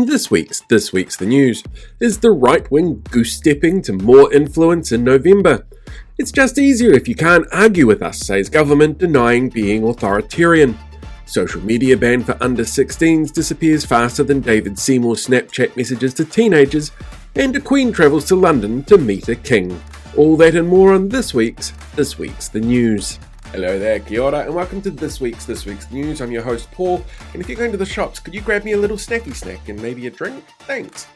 This week's the news. Is the right wing goose-stepping to more influence in November? It's just easier if you can't argue with us, says government denying being authoritarian. Social media ban for under 16s disappears faster than David Seymour's Snapchat messages to teenagers, and a queen travels to London to meet a king. All that and more on this week's the news. Hello there, kia ora, and welcome to this week's news. I'm your host Paul, and if you're going to the shops, could you grab me a little snacky snack and maybe a drink? Thanks.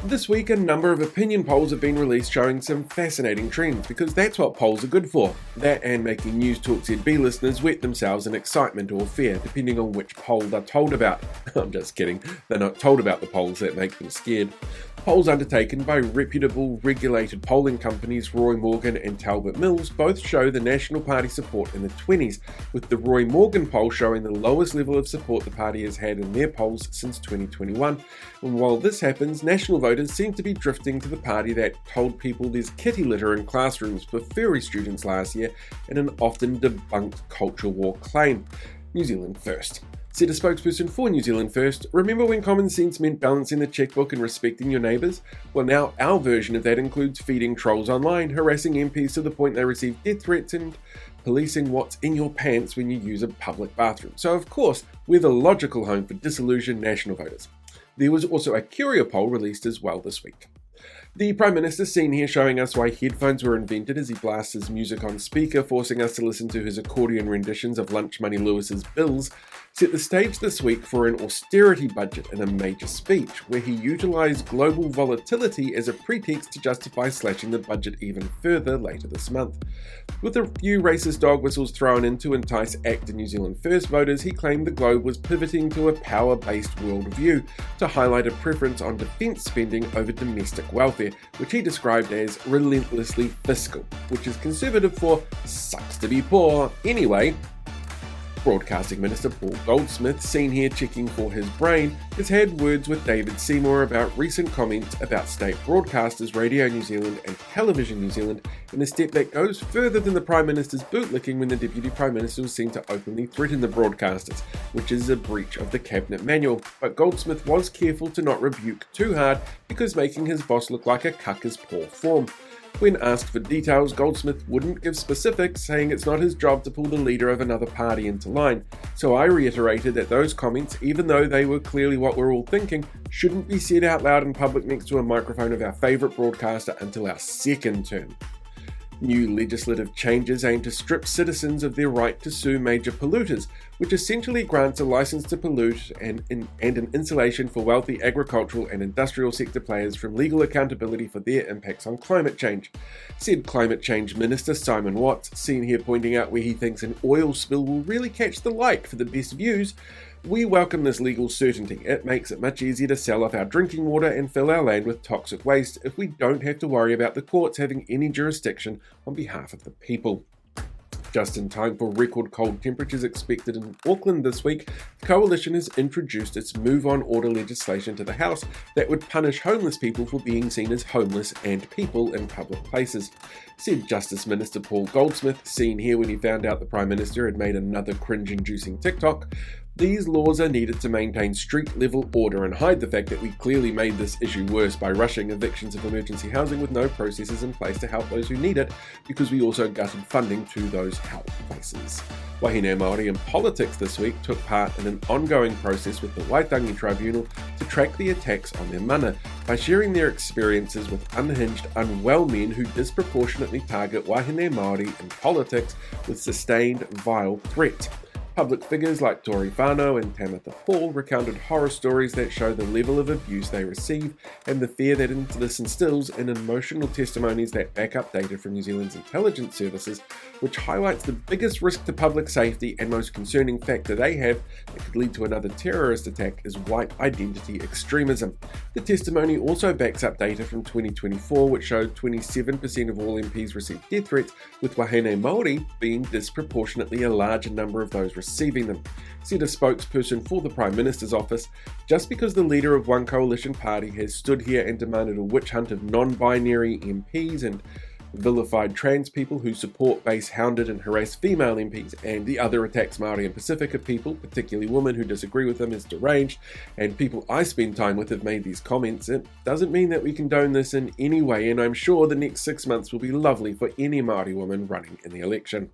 This week, a number of opinion polls have been released showing some fascinating trends, because that's what polls are good for. That and making News Talk ZB listeners wet themselves in excitement or fear, depending on which poll they're told about. I'm just kidding, they're not told about the polls that make them scared. Polls undertaken by reputable, regulated polling companies Roy Morgan and Talbot Mills both show the National Party support in the 20s, with the Roy Morgan poll showing the lowest level of support the party has had in their polls since 2021. And while this happens, national voters seem to be drifting to the party that told people there's kitty litter in classrooms for furry students last year in an often debunked culture war claim. New Zealand First. Said a spokesperson for New Zealand First, remember when common sense meant balancing the checkbook and respecting your neighbours? Well, now our version of that includes feeding trolls online, harassing MPs to the point they receive death threats, and policing what's in your pants when you use a public bathroom. So of course, we're the logical home for disillusioned national voters. There was also a Curia poll released as well this week. The Prime Minister seen here showing us why headphones were invented as he blasts his music on speaker, forcing us to listen to his accordion renditions of Lunch Money Lewis's Bills, set the stage this week for an austerity budget in a major speech, where he utilised global volatility as a pretext to justify slashing the budget even further later this month. With a few racist dog whistles thrown in to entice ACT and New Zealand First voters, he claimed the Globe was pivoting to a power-based worldview to highlight a preference on defence spending over domestic welfare, which he described as relentlessly fiscal, which is conservative for sucks to be poor anyway. Broadcasting Minister Paul Goldsmith, seen here checking for his brain, has had words with David Seymour about recent comments about state broadcasters Radio New Zealand and Television New Zealand, in a step that goes further than the Prime Minister's bootlicking when the Deputy Prime Minister was seen to openly threaten the broadcasters, which is a breach of the Cabinet Manual. But Goldsmith was careful to not rebuke too hard, because making his boss look like a cuck is poor form. When asked for details, Goldsmith wouldn't give specifics, saying it's not his job to pull the leader of another party into line. So I reiterated that those comments, even though they were clearly what we're all thinking, shouldn't be said out loud in public next to a microphone of our favourite broadcaster until our second term. New legislative changes aim to strip citizens of their right to sue major polluters, which essentially grants a license to pollute and an insulation for wealthy agricultural and industrial sector players from legal accountability for their impacts on climate change. Said Climate Change Minister Simon Watts, seen here pointing out where he thinks an oil spill will really catch the light for the best views. We welcome this legal certainty. It makes it much easier to sell off our drinking water and fill our land with toxic waste if we don't have to worry about the courts having any jurisdiction on behalf of the people. Just in time for record cold temperatures expected in Auckland this week, the Coalition has introduced its Move On order legislation to the House that would punish homeless people for being seen as homeless and people in public places. Said Justice Minister Paul Goldsmith, seen here when he found out the Prime Minister had made another cringe-inducing TikTok, these laws are needed to maintain street-level order and hide the fact that we clearly made this issue worse by rushing evictions of emergency housing with no processes in place to help those who need it, because we also gutted funding to those help places. Wahine Māori in politics this week took part in an ongoing process with the Waitangi Tribunal to track the attacks on their mana by sharing their experiences with unhinged, unwell men who disproportionately target Wahine Māori in politics with sustained, vile threat. Public figures like Tori Whānau and Tamitha Hall recounted horror stories that show the level of abuse they receive and the fear that this instills in emotional testimonies that back up data from New Zealand's intelligence services, which highlights the biggest risk to public safety and most concerning factor they have that could lead to another terrorist attack is white identity extremism. The testimony also backs up data from 2024, which showed 27% of all MPs received death threats, with Wahine Māori being disproportionately a larger number of those receiving them. Said a spokesperson for the Prime Minister's office, just because the leader of one coalition party has stood here and demanded a witch hunt of non-binary MPs and vilified trans people who support, base, hounded and harass female MPs, and the other attacks Māori and Pacifica people, particularly women who disagree with them, as deranged, and people I spend time with have made these comments. It doesn't mean that we condone this in any way, and I'm sure the next 6 months will be lovely for any Māori woman running in the election.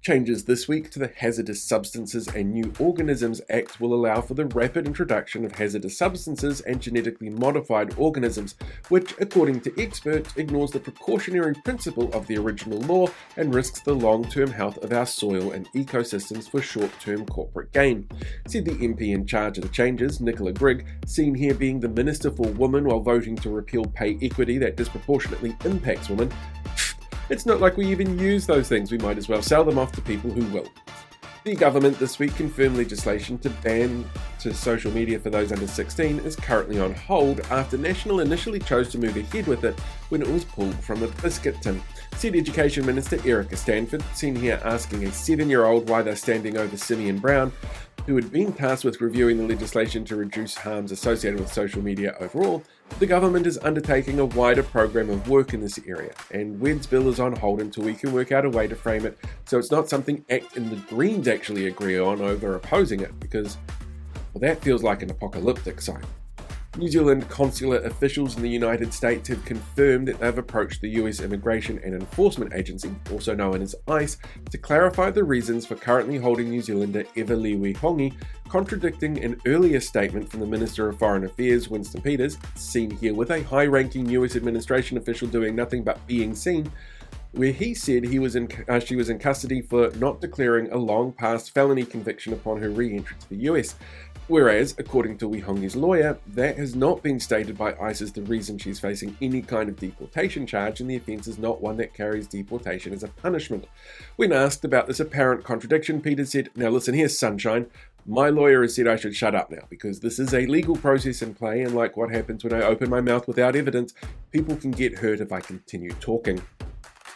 Changes this week to the Hazardous Substances and New Organisms Act will allow for the rapid introduction of hazardous substances and genetically modified organisms, which, according to experts, ignores the precautionary principle of the original law and risks the long-term health of our soil and ecosystems for short-term corporate gain, said the MP in charge of the changes, Nicola Grigg, seen here being the Minister for Women while voting to repeal pay equity that disproportionately impacts women. It's not like we even use those things, we might as well sell them off to people who will. The government this week confirmed legislation to ban social media for those under 16 is currently on hold after National initially chose to move ahead with it when it was pulled from a biscuit tin, said Education Minister Erica Stanford, seen here asking a 7-year-old why they're standing over Simeon Brown, who had been tasked with reviewing the legislation to reduce harms associated with social media overall. The government is undertaking a wider program of work in this area, and Wed's bill is on hold until we can work out a way to frame it so it's not something ACT and the Greens actually agree on over opposing it, because, well, that feels like an apocalyptic sign. New Zealand consular officials in the United States have confirmed that they've approached the US Immigration and Enforcement Agency, also known as ICE, to clarify the reasons for currently holding New Zealander Everlewe Hongi, contradicting an earlier statement from the Minister of Foreign Affairs, Winston Peters, seen here with a high-ranking US administration official doing nothing but being seen, where he said she was in custody for not declaring a long-past felony conviction upon her re-entry to the US. Whereas, according to Wihongi's lawyer, that has not been stated by ICE as the reason she's facing any kind of deportation charge, and the offence is not one that carries deportation as a punishment. When asked about this apparent contradiction, Peter said, "Now listen here, sunshine. My lawyer has said I should shut up now, because this is a legal process in play, and like what happens when I open my mouth without evidence, people can get hurt if I continue talking."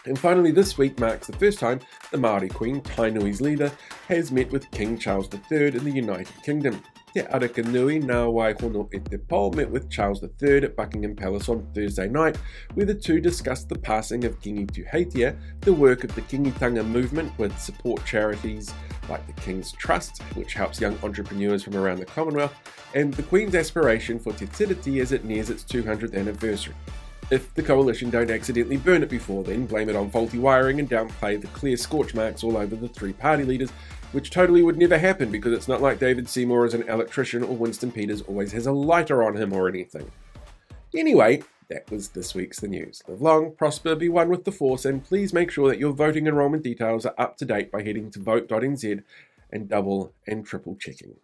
And finally, this week marks the first time the Māori Queen, Tainui's leader, has met with King Charles III in the United Kingdom. Te Arakanui Ngā Waihono e Te Pō met with Charles III at Buckingham Palace on Thursday night, where the two discussed the passing of Kingi Tuheitia, the work of the Kingitanga movement with support charities like the King's Trust, which helps young entrepreneurs from around the Commonwealth, and the Queen's aspiration for Te Tiriti as it nears its 200th anniversary. If the coalition don't accidentally burn it before then, blame it on faulty wiring and downplay the clear scorch marks all over the three party leaders, which totally would never happen because it's not like David Seymour is an electrician or Winston Peters always has a lighter on him or anything. Anyway, that was this week's The News. Live long, prosper, be one with the force, and please make sure that your voting enrolment details are up to date by heading to vote.nz and double and triple checking.